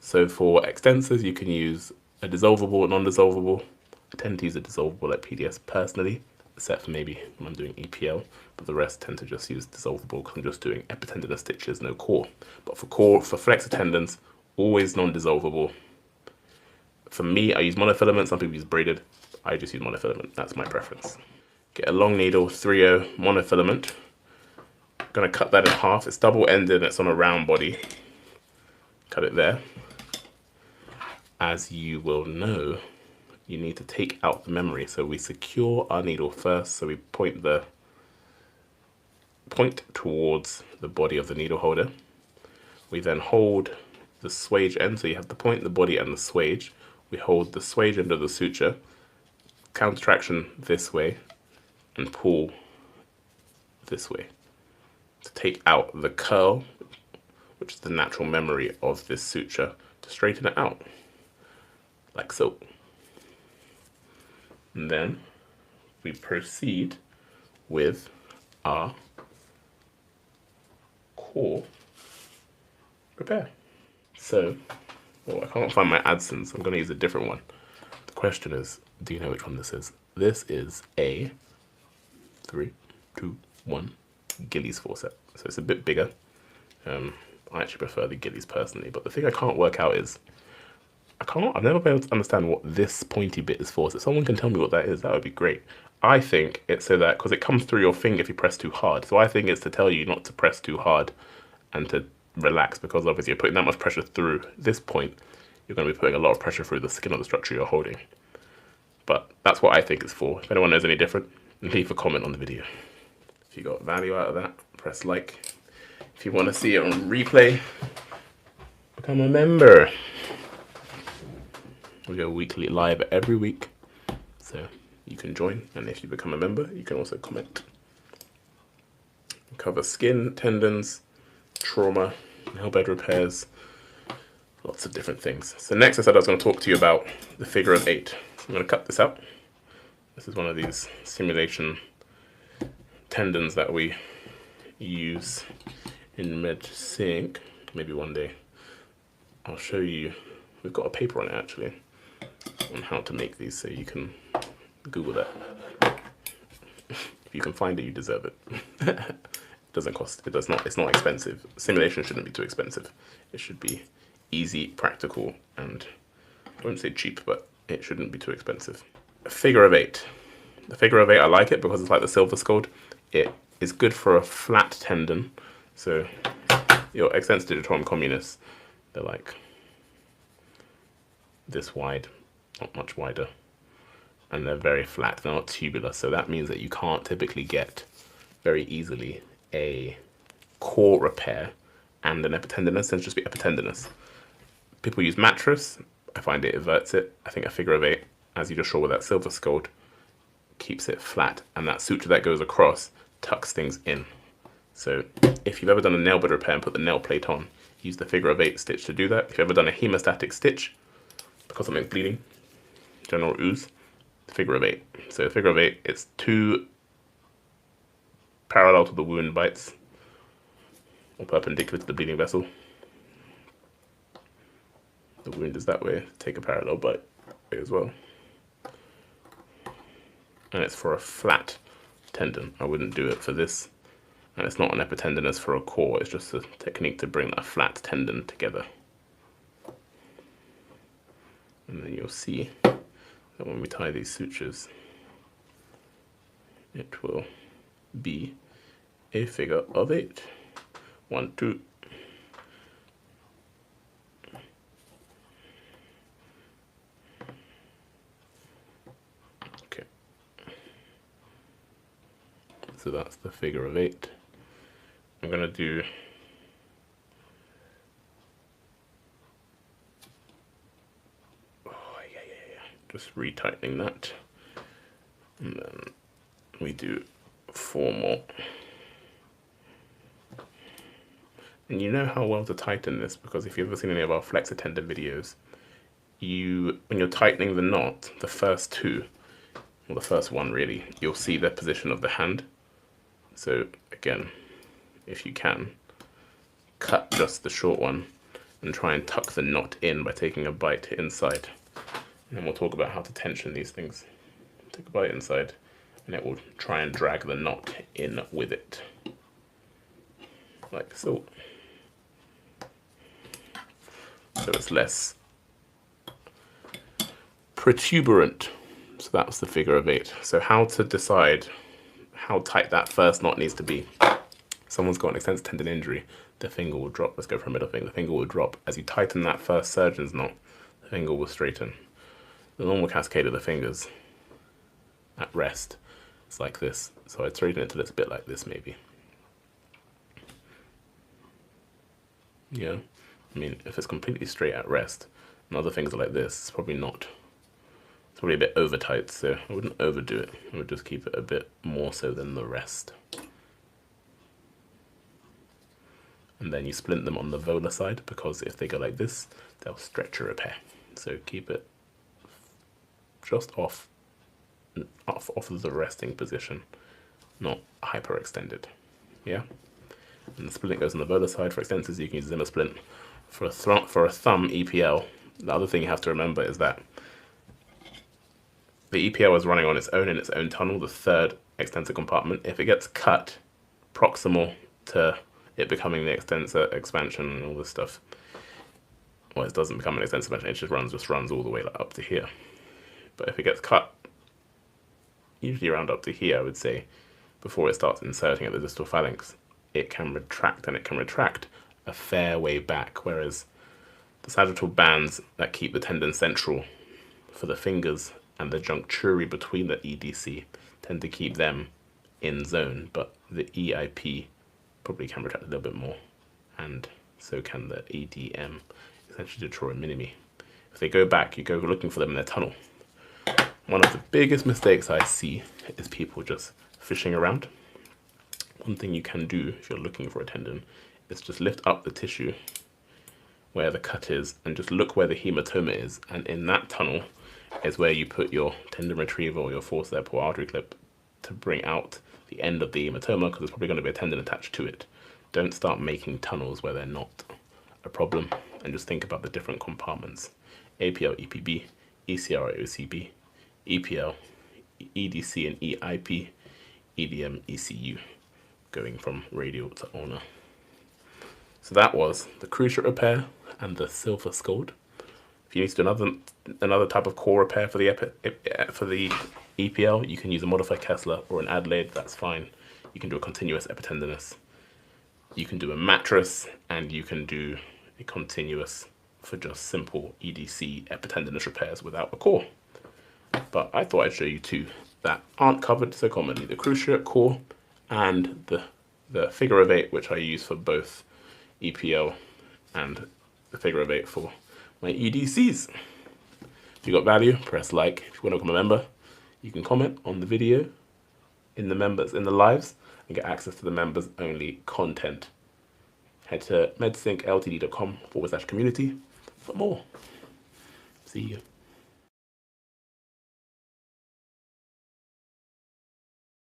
So for extensors, you can use a dissolvable, non-dissolvable. I tend to use a dissolvable like PDS personally, except for maybe when I'm doing EPL, but the rest tend to just use dissolvable because I'm just doing epitendinous stitches, no core. But for flexor tendons, always non-dissolvable. For me, I use monofilament, some people use braided. I just use monofilament, that's my preference. Get a long needle, 3/0 monofilament. I'm gonna cut that in half. It's double-ended, it's on a round body. Cut it there. As you will know, you need to take out the memory. So we secure our needle first. So we point towards the body of the needle holder. We then hold the swage end. So you have the point, the body, and the swage. We hold the swage end of the suture, counter traction this way, and pull this way to take out the curl, which is the natural memory of this suture, to straighten it out, like so. And then we proceed with our core repair. So, I can't find my AdSense, I'm gonna use a different one. The question is, do you know which one this is? This is a 3, 2, 1 Gillies forcep. So it's a bit bigger. I actually prefer the Gillies personally, but the thing I can't work out is, I've never been able to understand what this pointy bit is for. So if someone can tell me what that is, that would be great. I think it's so that, because it comes through your finger if you press too hard. So I think it's to tell you not to press too hard and to relax, because obviously you're putting that much pressure through this point. You're going to be putting a lot of pressure through the skin of the structure you're holding. But that's what I think it's for. If anyone knows any different, leave a comment on the video. If you got value out of that, press like. If you want to see it on replay, become a member. We go weekly live every week, so you can join, and if you become a member, you can also comment. We cover skin, tendons, trauma, nail bed repairs, lots of different things. So next I said I was going to talk to you about the figure of 8. So I'm going to cut this out. This is one of these simulation tendons that we use in MedSync. Maybe one day I'll show you. We've got a paper on it actually, on how to make these, so you can Google that. If you can find it, you deserve it. It doesn't cost, it's not expensive. Simulation shouldn't be too expensive. It should be easy, practical, and I wouldn't say cheap, but it shouldn't be too expensive. A figure of 8. The figure of 8, I like it because it's like the silver scold. It is good for a flat tendon. So your extensor digitorum communis, they're like this wide, not much wider, and they're very flat, they're not tubular, so that means that you can't typically get very easily a core repair and an epitendinous, and just be epitendinous. People use mattress, I find it everts it. I think a figure of 8, as you just saw with that silver scold, keeps it flat, and that suture that goes across tucks things in. So if you've ever done a nail bed repair and put the nail plate on, use the figure of 8 stitch to do that. If you've ever done a hemostatic stitch because something's bleeding, general ooze, figure of 8. So figure of 8, it's 2 parallel to the wound bites, or perpendicular to the bleeding vessel. The wound is that way, take a parallel bite as well. And it's for a flat tendon. I wouldn't do it for this. And it's not an epitendinous for a core, it's just a technique to bring that flat tendon together. And then you'll see that when we tie these sutures, it will be a figure of 8. 1, 2. Okay. So that's the figure of 8. I'm going to do just retightening that, and then we do 4 more. And you know how well to tighten this, because if you've ever seen any of our flexor tendon videos, when you're tightening the knot, the first 2, or the first one really, you'll see the position of the hand. So again, if you can, cut just the short one and try and tuck the knot in by taking a bite inside. And then we'll talk about how to tension these things. Take a bite inside, and it will try and drag the knot in with it, like so. So it's less protuberant. So that's the figure of 8. So how to decide how tight that first knot needs to be. Someone's got an extensive tendon injury, the finger will drop. Let's go for a middle finger. The finger will drop. As you tighten that first surgeon's knot, the finger will straighten. The normal cascade of the fingers at rest is like this. So I'd straighten it till it's a bit like this maybe. Yeah, I mean, if it's completely straight at rest and other fingers are like this, it's probably not. It's probably a bit over tight, so I wouldn't overdo it. I would just keep it a bit more so than the rest. And then you splint them on the volar side, because if they go like this, they'll stretch your repair. So keep it just off of the resting position, not hyperextended. Yeah? And the splint goes on the volar side. For extensors, you can use Zimmer splint. For a thumb EPL, the other thing you have to remember is that the EPL is running on its own in its own tunnel, the third extensor compartment. If it gets cut proximal to it becoming the extensor expansion and all this stuff, well, it doesn't become an extensor expansion, it just runs all the way up to here. But if it gets cut, usually around up to here, I would say, before it starts inserting at the distal phalanx, it can retract, and it can retract a fair way back, whereas the sagittal bands that keep the tendon central for the fingers and the juncturi between the EDC tend to keep them in zone, but the EIP probably can retract a little bit more, and so can the ADM, essentially Detroit Minimi. If they go back, you go looking for them in their tunnel. One of the biggest mistakes I see is people just fishing around. One thing you can do if you're looking for a tendon is just lift up the tissue where the cut is and just look where the hematoma is, and in that tunnel is where you put your tendon retriever or your forceps or artery clip to bring out the end of the hematoma, because there's probably going to be a tendon attached to it. Don't start making tunnels where they're not a problem, and just think about the different compartments. APL, EPB, ECR, OCB, EPL, EDC and EIP, EDM, ECU, going from radial to ulnar. So that was the cruciate repair and the silver scald. If you need to do another type of core repair for the EPL, you can use a modified Kessler or an Adelaide, that's fine. You can do a continuous epitendinous. You can do a mattress, and you can do a continuous for just simple EDC epitendinous repairs without a core. But I thought I'd show you two that aren't covered so commonly: the cruciate core and the figure of 8, which I use for both EPL and the figure of 8 for my EDCs. If you got value, press like. If you want to become a member, you can comment on the video in the lives and get access to the members only content. Head to medsyncltd.com/community for more. See you.